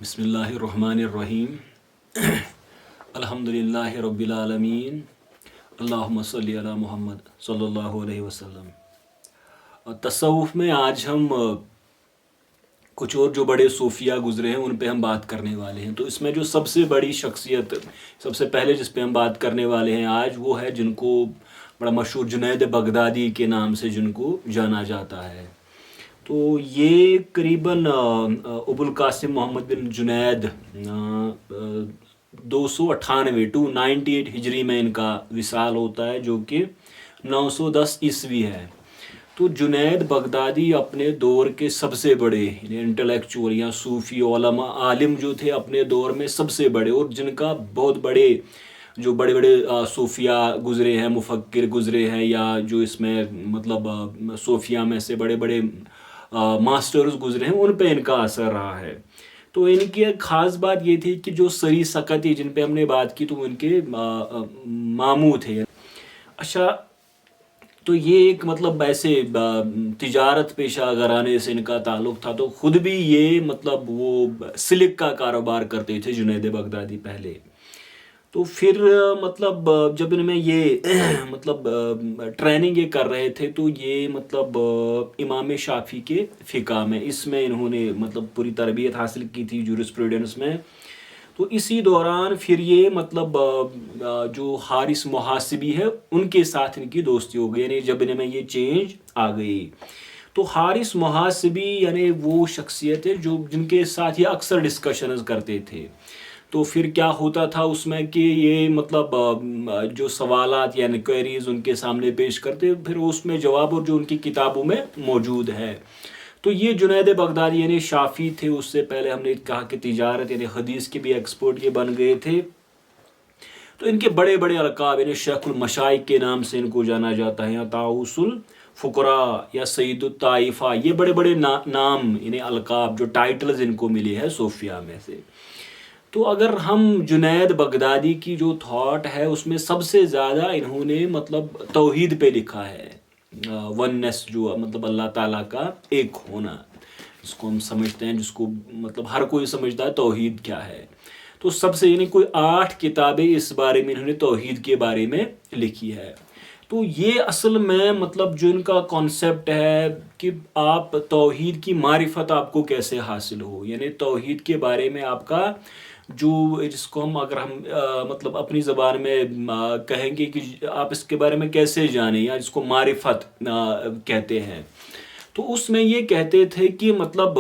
بسم اللہ الرحمن الرحیم الحمد للہ رب العالمین اللہم صلی علی محمد صلی اللہ علیہ وسلم۔ تصوف میں آج ہم کچھ اور جو بڑے صوفیہ گزرے ہیں ان پہ ہم بات کرنے والے ہیں۔ تو اس میں جو سب سے بڑی شخصیت سب سے پہلے جس پہ ہم بات کرنے والے ہیں آج، وہ ہے جن کو بڑا مشہور جنید بغدادی کے نام سے جن کو جانا جاتا ہے۔ تو یہ قریباً ابوالقاسم محمد بن جنید 298 ہجری میں ان کا وصال ہوتا ہے، جو کہ 910 عیسوی ہے۔ تو جنید بغدادی اپنے دور کے سب سے بڑے انٹلیکچوئل یا صوفی علماء عالم جو تھے اپنے دور میں سب سے بڑے، اور جن کا بہت بڑے جو بڑے بڑے صوفیہ گزرے ہیں، مفکر گزرے ہیں، یا جو اس میں مطلب صوفیہ میں سے بڑے بڑے ماسٹرز گزرے ہیں، ان پہ ان کا اثر رہا ہے۔ تو ان کی ایک خاص بات یہ تھی کہ جو سری سکتی جن پہ ہم نے بات کی تو ان کے ماموں تھے۔ اچھا، تو یہ ایک مطلب ایسے تجارت پیشہ گھرانے سے ان کا تعلق تھا، تو خود بھی یہ مطلب وہ سلک کا کاروبار کرتے تھے جنید بغدادی پہلے۔ تو پھر مطلب جب ان میں یہ مطلب ٹریننگ یہ کر رہے تھے، تو یہ مطلب امام شافعی کے فقہ میں اس میں انہوں نے مطلب پوری تربیت حاصل کی تھی، جورسپروڈنس میں۔ تو اسی دوران پھر یہ مطلب جو حارث محاسبی ہے ان کے ساتھ ان کی دوستی ہو گئی، یعنی جب ان میں یہ چینج آ گئی۔ تو حارث محاسبی یعنی وہ شخصیت ہے جن کے ساتھ یہ اکثر ڈسکشنز کرتے تھے۔ تو پھر کیا ہوتا تھا اس میں کہ یہ مطلب جو سوالات یا انکوائریز ان کے سامنے پیش کرتے، پھر اس میں جواب اور جو ان کی کتابوں میں موجود ہے۔ تو یہ جنید بغدادی یعنی شافعی تھے، اس سے پہلے ہم نے کہا کہ تجارت یعنی حدیث کے بھی ایکسپرٹ یہ بن گئے تھے۔ تو ان کے بڑے بڑے القاب یعنی شیخ المشائخ کے نام سے ان کو جانا جاتا ہے، یا طاؤس الفقراء یا سید الطائفہ، یہ بڑے بڑے نام یعنی القاب جو ٹائٹلز ان کو ملے ہیں صوفیہ میں سے۔ تو اگر ہم جنید بغدادی کی جو تھاٹ ہے اس میں سب سے زیادہ انہوں نے مطلب توحید پہ لکھا ہے، وننس جو مطلب اللہ تعالیٰ کا ایک ہونا، جس کو ہم سمجھتے ہیں، جس کو مطلب ہر کوئی سمجھتا ہے توحید کیا ہے۔ تو سب سے یعنی کوئی 8 کتابیں اس بارے میں انہوں نے توحید کے بارے میں لکھی ہے۔ تو یہ اصل میں مطلب جو ان کا کانسیپٹ ہے کہ آپ توحید کی معرفت آپ کو کیسے حاصل ہو، یعنی توحید کے بارے میں آپ کا جو جس کو ہم اگر ہم مطلب اپنی زبان میں کہیں گے کہ آپ اس کے بارے میں کیسے جانیں، یا جس کو معرفت کہتے ہیں، تو اس میں یہ کہتے تھے کہ مطلب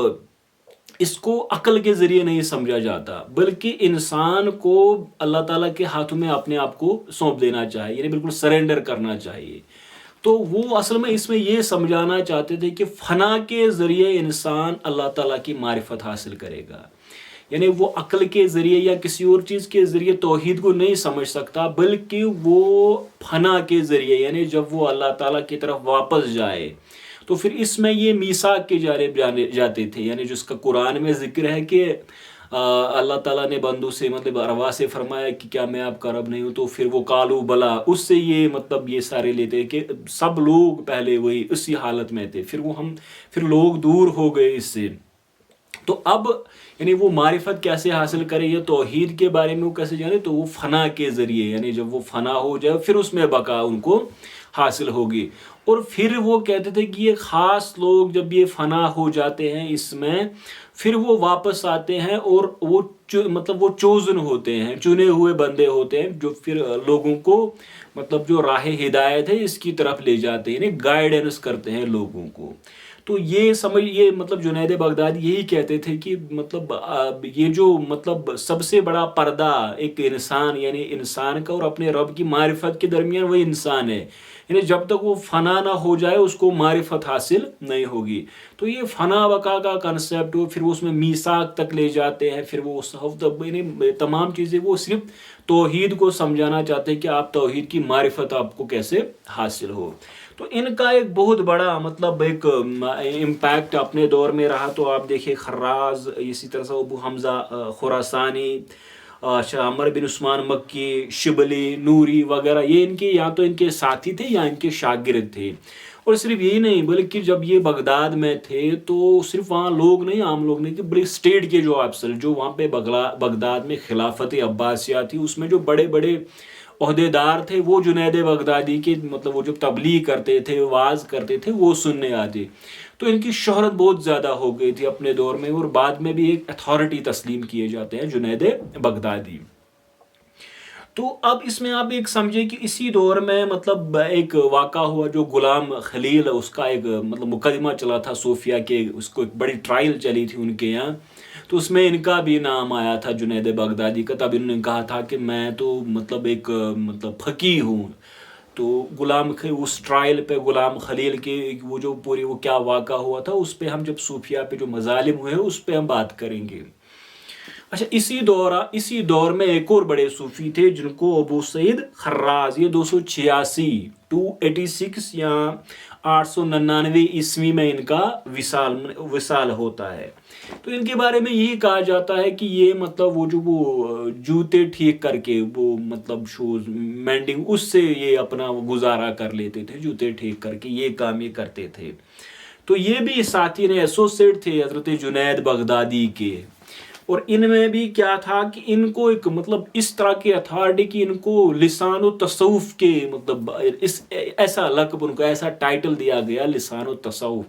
اس کو عقل کے ذریعے نہیں سمجھا جاتا، بلکہ انسان کو اللہ تعالیٰ کے ہاتھوں میں اپنے آپ کو سونپ دینا چاہیے، یعنی بالکل سرنڈر کرنا چاہیے۔ تو وہ اصل میں اس میں یہ سمجھانا چاہتے تھے کہ فنا کے ذریعے انسان اللہ تعالیٰ کی معرفت حاصل کرے گا، یعنی وہ عقل کے ذریعے یا کسی اور چیز کے ذریعے توحید کو نہیں سمجھ سکتا، بلکہ وہ فنا کے ذریعے یعنی جب وہ اللہ تعالیٰ کی طرف واپس جائے، تو پھر اس میں یہ میثاق کی جانب جاتے تھے، یعنی جس کا قرآن میں ذکر ہے کہ اللہ تعالیٰ نے بندوں سے مطلب ارواح سے فرمایا کہ کیا میں آپ کا رب نہیں ہوں، تو پھر وہ قالوا بلا، اس سے یہ مطلب یہ سارے لیتے کہ سب لوگ پہلے وہی اسی حالت میں تھے، پھر لوگ دور ہو گئے اس سے۔ تو اب یعنی وہ معرفت کیسے حاصل کرے، یہ توحید کے بارے میں وہ کیسے جانے، تو وہ فنا کے ذریعے، یعنی جب وہ فنا ہو جائے پھر اس میں بقا ان کو حاصل ہوگی۔ اور پھر وہ کہتے تھے کہ یہ خاص لوگ جب یہ فنا ہو جاتے ہیں اس میں، پھر وہ واپس آتے ہیں اور وہ مطلب وہ چوزن ہوتے ہیں، چنے ہوئے بندے ہوتے ہیں، جو پھر لوگوں کو مطلب جو راہ ہدایت ہے اس کی طرف لے جاتے ہیں، یعنی گائیڈنس کرتے ہیں لوگوں کو۔ تو یہ مطلب جنید بغدادی یہی کہتے تھے کہ مطلب یہ جو مطلب سب سے بڑا پردہ ایک انسان یعنی انسان کا اور اپنے رب کی معرفت کے درمیان وہی انسان ہے، یعنی جب تک وہ فنا نہ ہو جائے اس کو معرفت حاصل نہیں ہوگی۔ تو یہ فنا بقا کا کنسیپٹ پھر وہ اس میں میثاق تک لے جاتے ہیں، پھر وہ یعنی تمام چیزیں وہ صرف توحید کو سمجھانا چاہتے ہیں کہ آپ توحید کی معرفت آپ کو کیسے حاصل ہو۔ تو ان کا ایک بہت بڑا مطلب ایک امپیکٹ اپنے دور میں رہا۔ تو آپ دیکھیں خراز، اسی طرح سے ابو حمزہ خراسانی، عمر بن عثمان مکی، شبلی، نوری وغیرہ، یہ ان کے یا تو ان کے ساتھی تھے یا ان کے شاگرد تھے۔ اور صرف یہی نہیں بلکہ جب یہ بغداد میں تھے تو صرف وہاں لوگ نہیں، عام لوگ نہیں، کہ بڑے اسٹیٹ کے جو افسر جو وہاں پہ بغداد میں خلافت عباسیہ تھی، اس میں جو بڑے بڑے عہدیدار تھے وہ جنید بغدادی کے مطلب وہ جو تبلیغ کرتے تھے، واعظ کرتے تھے، وہ سننے آتے۔ تو ان کی شہرت بہت زیادہ ہو گئی تھی اپنے دور میں، اور بعد میں بھی ایک اتھارٹی تسلیم کیے جاتے ہیں جنید بغدادی۔ تو اب اس میں آپ ایک سمجھے کہ اسی دور میں مطلب ایک واقعہ ہوا جو غلام خلیل، اس کا ایک مطلب مقدمہ چلا تھا صوفیہ کے، اس کو ایک بڑی ٹرائل چلی تھی ان کے یہاں، تو اس میں ان کا بھی نام آیا تھا جنید بغدادی کا۔ تب انہوں نے کہا تھا کہ میں تو مطلب ایک مطلب فقیہ ہوں۔ تو اس ٹرائل پہ غلام خلیل کے وہ جو پوری وہ کیا واقعہ ہوا تھا، اس پہ ہم جب صوفیہ پہ جو مظالم ہوئے اس پہ ہم بات کریں گے۔ اچھا، اسی دور میں ایک اور بڑے صوفی تھے جن کو ابو سعید خراز، یہ 286 یا 899 عیسوی میں ان کا وصال ہوتا ہے۔ تو ان کے بارے میں یہی کہا جاتا ہے کہ یہ مطلب وہ جوتے ٹھیک کر کے، وہ مطلب شوز مینڈنگ، اس سے یہ اپنا گزارا کر لیتے تھے، جوتے ٹھیک کر کے یہ کام یہ کرتے تھے۔ تو یہ بھی ساتھی نے ایسوسیٹ تھے حضرت جنید بغدادی کے، اور ان میں بھی کیا تھا کہ ان کو ایک مطلب اس طرح کی اتھارٹی کی، ان کو لسان و تصوف کے مطلب ایسا لقب، ان کو ایسا ٹائٹل دیا گیا لسان و تصوف،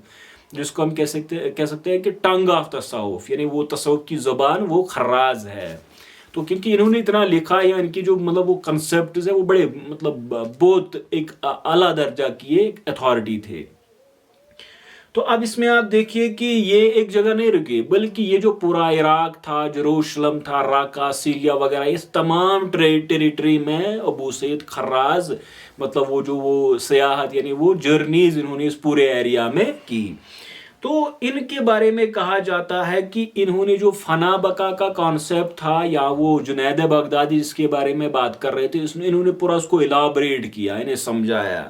جس کو ہم کہہ سکتے ہیں کہ ٹنگ آف تصوف، یعنی وہ تصوف کی زبان وہ خراز ہے۔ تو کیونکہ انہوں نے اتنا لکھا، یا ان کی جو مطلب وہ کنسیپٹز ہیں وہ بڑے مطلب بہت ایک اعلیٰ درجہ کی ایک اتھارٹی تھے۔ تو اب اس میں آپ دیکھیے کہ یہ ایک جگہ نہیں رکے، بلکہ یہ جو پورا عراق تھا، جروشلم تھا، راکا، سیریا وغیرہ، اس تمام ٹیریٹری میں ابو سعید خراز مطلب وہ سیاحت، یعنی وہ جرنیز انہوں نے اس پورے ایریا میں کی۔ تو ان کے بارے میں کہا جاتا ہے کہ انہوں نے جو فنا بقا کا کانسیپٹ تھا، یا وہ جنید بغدادی جس کے بارے میں بات کر رہے تھے، انہوں نے پورا اس کو الابریٹ کیا، انہیں سمجھایا۔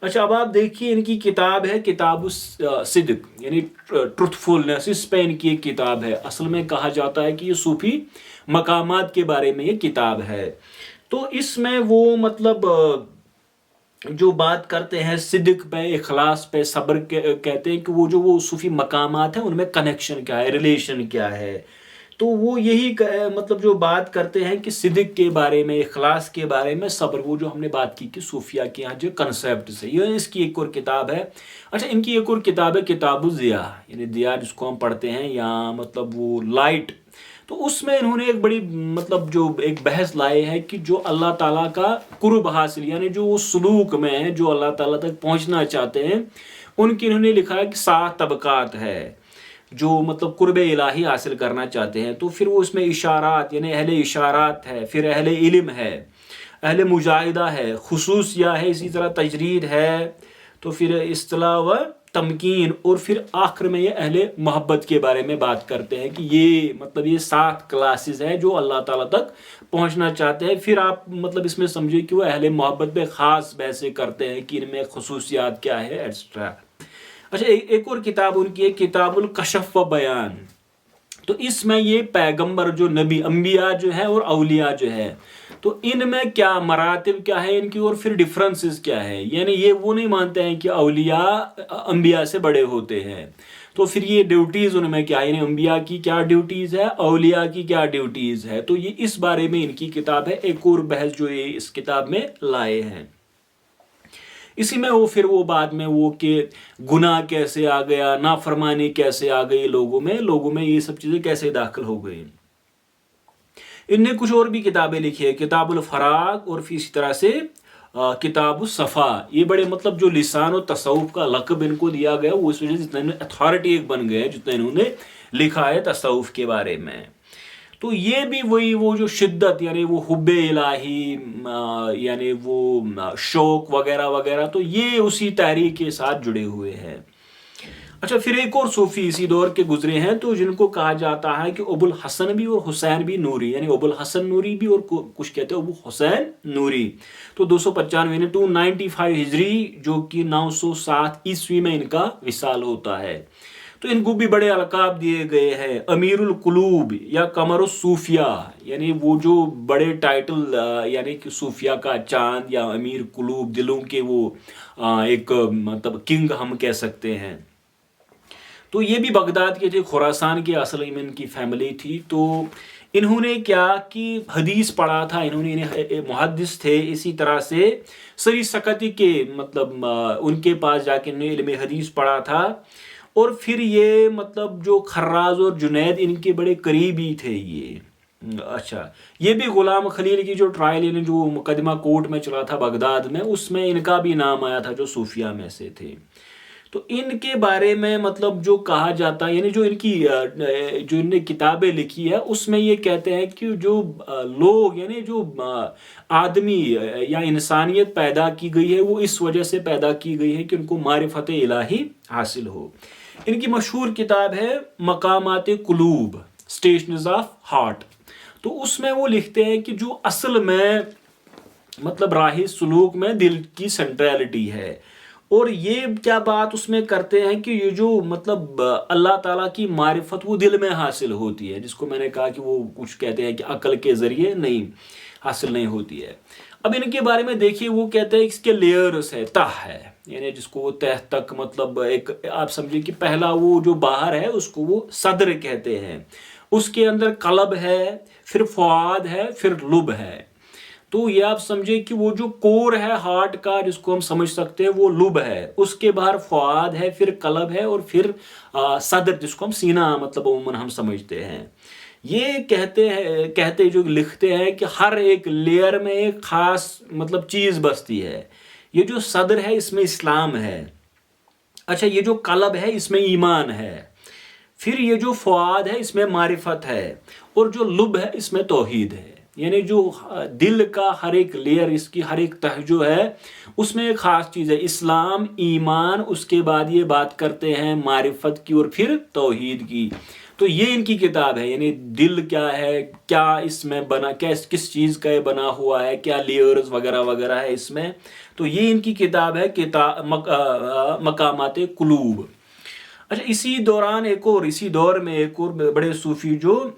اچھا، اب آپ دیکھیے ان کی کتاب ہے کتاب الصدق، یعنی ٹروتھفولنس، اس پہ ان کی ایک کتاب ہے۔ اصل میں کہا جاتا ہے کہ یہ صوفی مقامات کے بارے میں یہ کتاب ہے۔ تو اس میں وہ مطلب جو بات کرتے ہیں صدق پہ، اخلاص پہ، صبر کہتے ہیں کہ وہ صوفی مقامات ہیں، ان میں کنیکشن کیا ہے، ریلیشن کیا ہے۔ تو وہ یہی مطلب جو بات کرتے ہیں کہ صدق کے بارے میں، اخلاص کے بارے میں، صبر، وہ جو ہم نے بات کی کہ صوفیہ کے یہاں جو کنسیپٹ سے، یہ اس کی ایک اور کتاب ہے۔ اچھا، ان کی ایک اور کتاب ہے کتاب الضیاء، یعنی ضیاء جس کو ہم پڑھتے ہیں، یا مطلب وہ لائٹ۔ تو اس میں انہوں نے ایک بڑی مطلب جو ایک بحث لائے ہے کہ جو اللہ تعالیٰ کا قرب حاصل، یعنی جو وہ سلوک میں ہے، جو اللہ تعالیٰ تک پہنچنا چاہتے ہیں، ان کی انہوں نے لکھا ہے کہ 7 طبقات ہے جو مطلب قرب الہی حاصل کرنا چاہتے ہیں۔ تو پھر وہ اس میں اشارات، یعنی اہل اشارات ہے، پھر اہل علم ہے، اہل مجاہدہ ہے، خصوصیہ ہے، اسی طرح تجرید ہے، تو پھر اصطلاح و تمکین، اور پھر آخر میں یہ اہل محبت کے بارے میں بات کرتے ہیں کہ یہ مطلب یہ 7 کلاسز ہیں جو اللہ تعالیٰ تک پہنچنا چاہتے ہیں۔ پھر آپ مطلب اس میں سمجھے کہ وہ اہل محبت پہ خاص بحثیں کرتے ہیں کہ ان میں خصوصیات کیا ہے، ایٹسٹرا۔ اچھا، ایک اور کتاب ان کی ہے کتاب الکشف و بیان۔ تو اس میں یہ پیغمبر جو نبی، انبیاء جو ہے اور اولیاء جو ہے، تو ان میں کیا مراتب کیا ہے ان کی، اور پھر ڈفرنسز کیا ہے، یعنی یہ وہ نہیں مانتے ہیں کہ اولیاء انبیاء سے بڑے ہوتے ہیں۔ تو پھر یہ ڈیوٹیز ان میں کیا ہے، یعنی انبیاء کی کیا ڈیوٹیز ہے، اولیاء کی کیا ڈیوٹیز ہے۔ تو یہ اس بارے میں ان کی کتاب ہے، ایک اور بحث جو یہ اس کتاب میں لائے ہیں۔ اسی میں وہ پھر وہ بعد میں وہ کہ گناہ کیسے آ گیا، نافرمانی کیسے آ گئی لوگوں میں یہ سب چیزیں کیسے داخل ہو گئی۔ ان نے کچھ اور بھی کتابیں لکھی ہے، کتاب الفراغ، اور پھر اسی طرح سے کتاب الصفا۔ یہ بڑے مطلب جو لسان و تصوف کا لقب ان کو دیا گیا، وہ اس وجہ سے جتنا اتھارٹی ایک بن گئے جتنا انہوں نے لکھا ہے تصوف کے بارے میں۔ تو یہ بھی وہ جو شدت، یعنی وہ حب الہی، یعنی وہ شوق وغیرہ وغیرہ، تو یہ اسی تحریک کے ساتھ جڑے ہوئے ہیں۔ اچھا، پھر ایک اور صوفی اسی دور کے گزرے ہیں، تو جن کو کہا جاتا ہے کہ ابو الحسن بھی اور حسین بھی نوری، یعنی ابو الحسن نوری بھی اور کچھ کہتے ہیں ابو حسین نوری۔ تو 295 ہجری جو کہ 907 عیسوی میں ان کا وصال ہوتا ہے۔ تو ان کو بھی بڑے القاب دیے گئے ہیں، امیر القلوب یا قمر الصوفیہ، یعنی وہ جو بڑے ٹائٹل یعنی کہ صوفیہ کا چاند یا امیر قلوب، دلوں کے وہ ایک مطلب کنگ ہم کہہ سکتے ہیں۔ تو یہ بھی بغداد کے تھے، خراسان کے اصل میں ان کی فیملی تھی۔ تو انہوں نے کیا کہ حدیث پڑھا تھا، انہوں نے محدث تھے، اسی طرح سے سری سکتی کے مطلب ان کے پاس جا کے انہوں نے علم حدیث پڑھا تھا، اور پھر یہ مطلب جو خراز اور جنید ان کے بڑے قریبی تھے یہ۔ اچھا، یہ بھی غلام خلیل کی جو ٹرائل یعنی جو مقدمہ کورٹ میں چلا تھا بغداد میں، اس میں ان کا بھی نام آیا تھا جو صوفیہ میں سے تھے۔ تو ان کے بارے میں مطلب جو کہا جاتا ہے، یعنی جو ان کی جو ان نے کتابیں لکھی ہے اس میں یہ کہتے ہیں کہ جو لوگ یعنی جو آدمی یا انسانیت پیدا کی گئی ہے وہ اس وجہ سے پیدا کی گئی ہے کہ ان کو معرفت الہی حاصل ہو۔ ان کی مشہور کتاب ہے مقامات قلوب، اسٹیشنز آف ہارٹ۔ تو اس میں وہ لکھتے ہیں کہ جو اصل میں مطلب راہ سلوک میں دل کی سینٹریلٹی ہے، اور یہ کیا بات اس میں کرتے ہیں کہ یہ جو مطلب اللہ تعالیٰ کی معرفت وہ دل میں حاصل ہوتی ہے، جس کو میں نے کہا کہ وہ کچھ کہتے ہیں کہ عقل کے ذریعے نہیں حاصل نہیں ہوتی ہے۔ اب ان کے بارے میں دیکھیے، وہ کہتے ہیں اس کے لیئرز ہے، تہ ہے، یعنی جس کو وہ تہ تک مطلب ایک آپ سمجھیں کہ پہلا وہ جو باہر ہے اس کو وہ صدر کہتے ہیں، اس کے اندر قلب ہے، پھر فؤاد ہے، پھر لب ہے۔ تو یہ آپ سمجھے کہ وہ جو کور ہے ہارٹ کا جس کو ہم سمجھ سکتے ہیں وہ لب ہے، اس کے باہر فؤاد ہے، پھر قلب ہے، اور پھر صدر جس کو ہم سینہ مطلب عموماً ہم سمجھتے ہیں۔ یہ کہتے جو لکھتے ہیں کہ ہر ایک لیئر میں ایک خاص مطلب چیز بستی ہے۔ یہ جو صدر ہے اس میں اسلام ہے، اچھا یہ جو قلب ہے اس میں ایمان ہے، پھر یہ جو فؤاد ہے اس میں معرفت ہے، اور جو لب ہے اس میں توحید ہے۔ یعنی جو دل کا ہر ایک لیئر، اس کی ہر ایک تہ جو ہے اس میں ایک خاص چیز ہے، اسلام، ایمان، اس کے بعد یہ بات کرتے ہیں معرفت کی اور پھر توحید کی۔ تو یہ ان کی کتاب ہے، یعنی دل کیا ہے، کیا اس میں بنا، کس چیز کا یہ بنا ہوا ہے، کیا لیئرز وغیرہ وغیرہ ہے اس میں۔ تو یہ ان کی کتاب ہے مقامات قلوب۔ اچھا، اسی دور میں ایک اور بڑے صوفی جو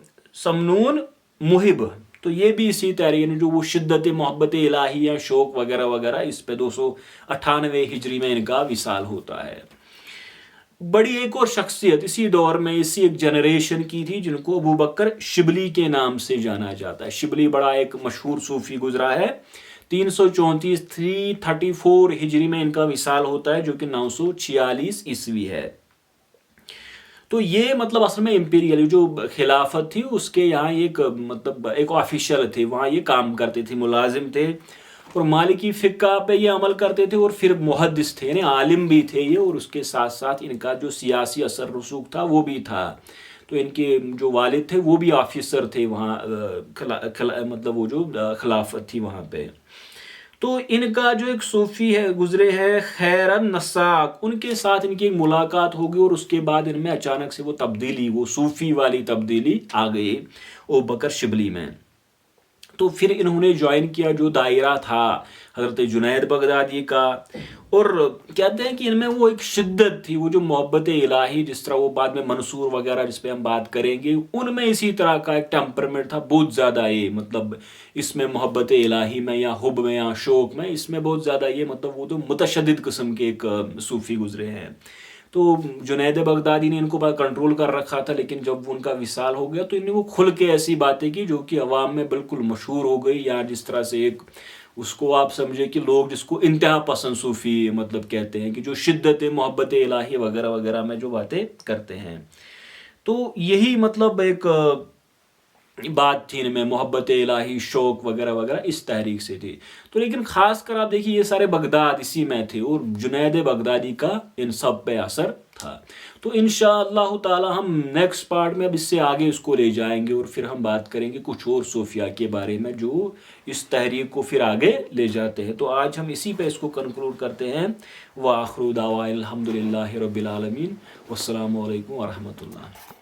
سمنون محب، تو یہ بھی اسی تحریک جو وہ شدت محبت الہی یا شوق وغیرہ وغیرہ، اس پہ 298 ہجری میں ان کا وصال ہوتا ہے۔ بڑی ایک اور شخصیت اسی دور میں اسی ایک جنریشن کی تھی جن کو ابو بکر شبلی کے نام سے جانا جاتا ہے۔ شبلی بڑا ایک مشہور صوفی گزرا ہے، 334 ہجری میں ان کا وصال ہوتا ہے، جو کہ 946 عیسوی ہے۔ تو یہ مطلب اصل میں امپیریل جو خلافت تھی اس کے یہاں ایک مطلب ایک آفیشل تھے، وہاں یہ کام کرتے تھے، ملازم تھے، اور مالکی فقہ پہ یہ عمل کرتے تھے، اور پھر محدث تھے، یعنی عالم بھی تھے یہ، اور اس کے ساتھ ساتھ ان کا جو سیاسی اثر رسوخ تھا وہ بھی تھا۔ تو ان کے جو والد تھے وہ بھی آفیسر تھے وہاں، مطلب وہ جو خلافت تھی وہاں پہ۔ تو ان کا جو ایک صوفی ہے گزرے ہیں خیر النساک، ان کے ساتھ ان کی ایک ملاقات ہوگی، اور اس کے بعد ان میں اچانک سے وہ تبدیلی، وہ صوفی والی تبدیلی آ گئی ابو بکر شبلی میں۔ تو پھر انہوں نے جوائن کیا جو دائرہ تھا حضرت جنید بغدادی کا، اور کہتے ہیں کہ ان میں وہ ایک شدت تھی، وہ جو محبت الہی، جس طرح وہ بعد میں منصور وغیرہ جس پہ ہم بات کریں گے، ان میں اسی طرح کا ایک ٹیمپرمنٹ تھا بہت زیادہ، یہ مطلب اس میں محبت الہی میں یا حب میں یا شوق میں، اس میں بہت زیادہ یہ مطلب وہ تو متشدد قسم کے ایک صوفی گزرے ہیں۔ تو جنید بغدادی نے ان کو بڑا کنٹرول کر رکھا تھا، لیکن جب ان کا وصال ہو گیا تو انہوں نے وہ کھل کے ایسی باتیں کی جو کہ عوام میں بالکل مشہور ہو گئی، یا جس طرح سے ایک اس کو آپ سمجھے کہ لوگ جس کو انتہا پسند صوفی مطلب کہتے ہیں، کہ جو شدت محبت الہی وغیرہ وغیرہ میں جو باتیں کرتے ہیں۔ تو یہی مطلب ایک بات تھی ان میں، محبت الہی، شوق وغیرہ وغیرہ اس تحریک سے تھی۔ تو لیکن خاص کر آپ دیکھیے یہ سارے بغداد اسی میں تھے، اور جنید بغدادی کا ان سب پہ اثر تھا۔ تو انشاءاللہ تعالی ہم نیکسٹ پارٹ میں اب اس سے آگے اس کو لے جائیں گے، اور پھر ہم بات کریں گے کچھ اور صوفیہ کے بارے میں جو اس تحریک کو پھر آگے لے جاتے ہیں۔ تو آج ہم اسی پہ اس کو کنکلوڈ کرتے ہیں۔ وآخر دعوانا الحمدللہ رب العالمین، والسلام علیکم ورحمۃ اللہ۔